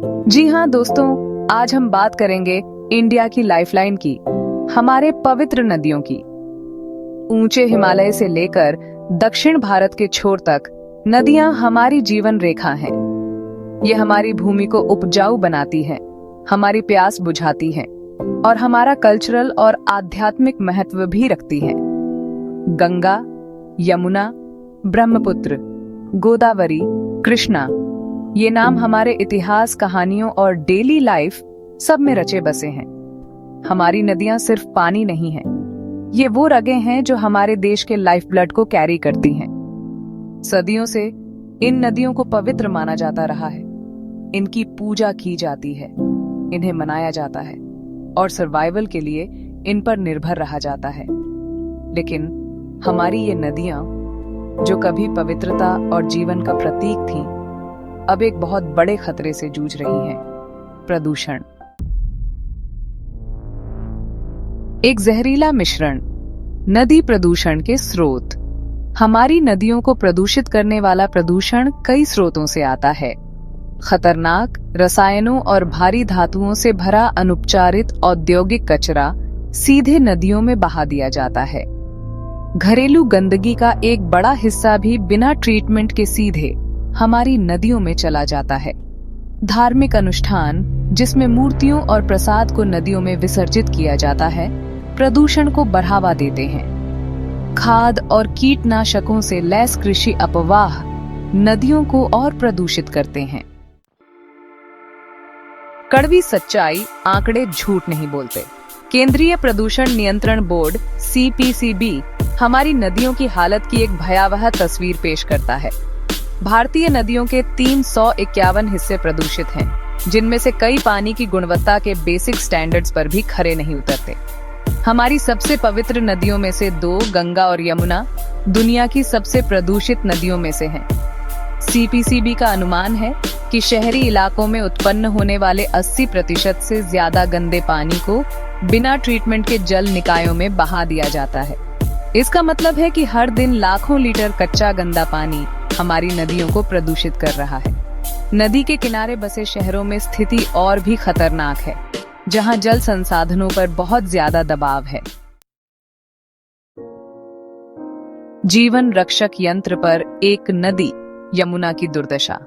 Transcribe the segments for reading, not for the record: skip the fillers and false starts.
जी हाँ दोस्तों, आज हम बात करेंगे इंडिया की लाइफलाइन की, हमारे पवित्र नदियों की। ऊंचे हिमालय से लेकर दक्षिण भारत के छोर तक नदियां हमारी जीवन रेखा हैं। ये हमारी भूमि को उपजाऊ बनाती हैं, हमारी प्यास बुझाती हैं और हमारा कल्चरल और आध्यात्मिक महत्व भी रखती हैं। गंगा, यमुना, ब्रह्मपुत्र, गोदावरी, कृष्णा, ये नाम हमारे इतिहास, कहानियों और डेली लाइफ सब में रचे बसे हैं। हमारी नदियां सिर्फ पानी नहीं हैं, ये वो रगें हैं जो हमारे देश के लाइफ ब्लड को कैरी करती हैं। सदियों से इन नदियों को पवित्र माना जाता रहा है, इनकी पूजा की जाती है, इन्हें मनाया जाता है और सर्वाइवल के लिए इन पर निर्भर रहा जाता है। लेकिन हमारी ये नदियां, जो कभी पवित्रता और जीवन का प्रतीक थीं, अब एक बहुत बड़े खतरे से जूझ रही हैं, प्रदूषण। एक जहरीला मिश्रण, नदी प्रदूषण के स्रोत। हमारी नदियों को प्रदूषित करने वाला प्रदूषण कई स्रोतों से आता है। खतरनाक रसायनों और भारी धातुओं से भरा अनुपचारित औद्योगिक कचरा सीधे नदियों में बहा दिया जाता है। घरेलू गंदगी का एक बड़ा हिस्सा भी बिना ट्रीटमेंट के सीधे हमारी नदियों में चला जाता है। धार्मिक अनुष्ठान, जिसमें मूर्तियों और प्रसाद को नदियों में विसर्जित किया जाता है, प्रदूषण को बढ़ावा देते हैं। खाद और कीटनाशकों से लैस कृषि अपवाह नदियों को और प्रदूषित करते हैं। कड़वी सच्चाई, आंकड़े झूठ नहीं बोलते। केंद्रीय प्रदूषण नियंत्रण बोर्ड (CPCB) हमारी नदियों की हालत की एक भयावह तस्वीर पेश करता है। भारतीय नदियों के 351 हिस्से प्रदूषित हैं, जिनमें से कई पानी की गुणवत्ता के बेसिक स्टैंडर्ड्स पर भी खरे नहीं उतरते। हमारी सबसे पवित्र नदियों में से दो, गंगा और यमुना, दुनिया की सबसे प्रदूषित नदियों में से हैं। CPCB का अनुमान है कि शहरी इलाकों में उत्पन्न होने वाले 80% से ज्यादा गंदे पानी को बिना ट्रीटमेंट के जल निकायों में बहा दिया जाता है। इसका मतलब है कि हर दिन लाखों लीटर कच्चा गंदा पानी हमारी नदियों को प्रदूषित कर रहा है। नदी के किनारे बसे शहरों में स्थिति और भी खतरनाक है, जहां जल संसाधनों पर बहुत ज्यादा दबाव है। जीवन रक्षक यंत्र पर एक नदी, यमुना की दुर्दशा।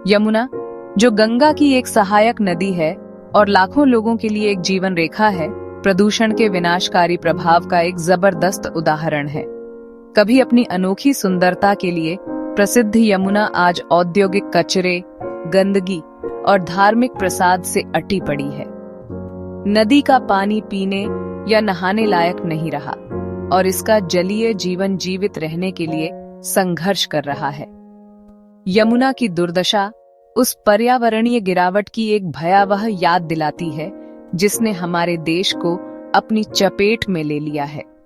यमुना, जो गंगा की एक सहायक नदी है और लाखों लोगों के लिए एक जीवन रेखा है, प्रदूषण के विनाशकारी प्रभाव का एक जबरदस्त उदाहरण है। कभी अपनी अनोखी सुंदरता के लिए प्रसिद्ध यमुना आज औद्योगिक कचरे, गंदगी और धार्मिक प्रसाद से अटी पड़ी है। नदी का पानी पीने या नहाने लायक नहीं रहा और इसका जलीय जीवन जीवित रहने के लिए संघर्ष कर रहा है। यमुना की दुर्दशा उस पर्यावरणीय गिरावट की एक भयावह याद दिलाती है, जिसने हमारे देश को अपनी चपेट में ले लिया है।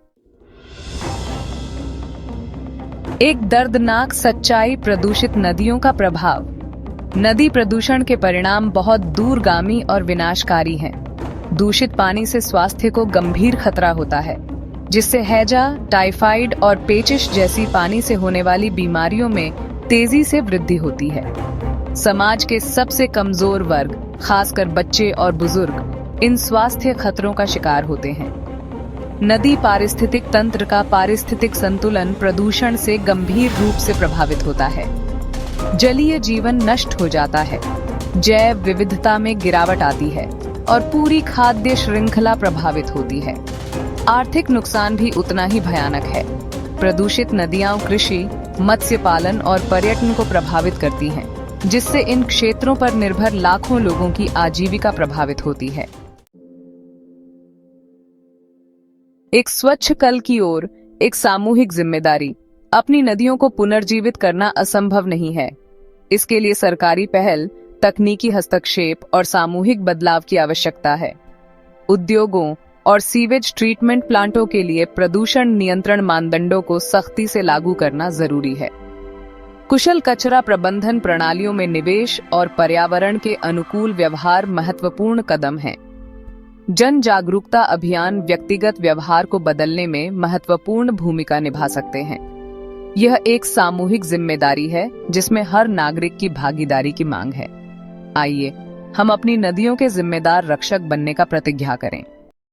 एक दर्दनाक सच्चाई, प्रदूषित नदियों का प्रभाव। नदी प्रदूषण के परिणाम बहुत दूरगामी और विनाशकारी हैं। दूषित पानी से स्वास्थ्य को गंभीर खतरा होता है, जिससे हैजा, टाइफाइड और पेचिश जैसी पानी से होने वाली बीमारियों में तेजी से वृद्धि होती है। समाज के सबसे कमजोर वर्ग, खासकर बच्चे और बुजुर्ग, इन स्वास्थ्य खतरों का शिकार होते हैं। नदी पारिस्थितिक तंत्र का पारिस्थितिक संतुलन प्रदूषण से गंभीर रूप से प्रभावित होता है। जलीय जीवन नष्ट हो जाता है, जैव विविधता में गिरावट आती है और पूरी खाद्य श्रृंखला प्रभावित होती है। आर्थिक नुकसान भी उतना ही भयानक है। प्रदूषित नदियां कृषि, मत्स्य पालन और पर्यटन को प्रभावित करती हैं, जिससे इन क्षेत्रों पर निर्भर लाखों लोगों की आजीविका प्रभावित होती है। एक स्वच्छ कल की ओर एक सामूहिक जिम्मेदारी। अपनी नदियों को पुनर्जीवित करना असंभव नहीं है। इसके लिए सरकारी पहल, तकनीकी हस्तक्षेप और सामूहिक बदलाव की आवश्यकता है। उद्योगों और सीवेज ट्रीटमेंट प्लांटों के लिए प्रदूषण नियंत्रण मानदंडों को सख्ती से लागू करना जरूरी है। कुशल कचरा प्रबंधन प्रणालियों में निवेश और पर्यावरण के अनुकूल व्यवहार महत्वपूर्ण कदम हैं। जन जागरूकता अभियान व्यक्तिगत व्यवहार को बदलने में महत्वपूर्ण भूमिका निभा सकते हैं। यह एक सामूहिक जिम्मेदारी है जिसमें हर नागरिक की भागीदारी की मांग है। आइए हम अपनी नदियों के जिम्मेदार रक्षक बनने का प्रतिज्ञा करें।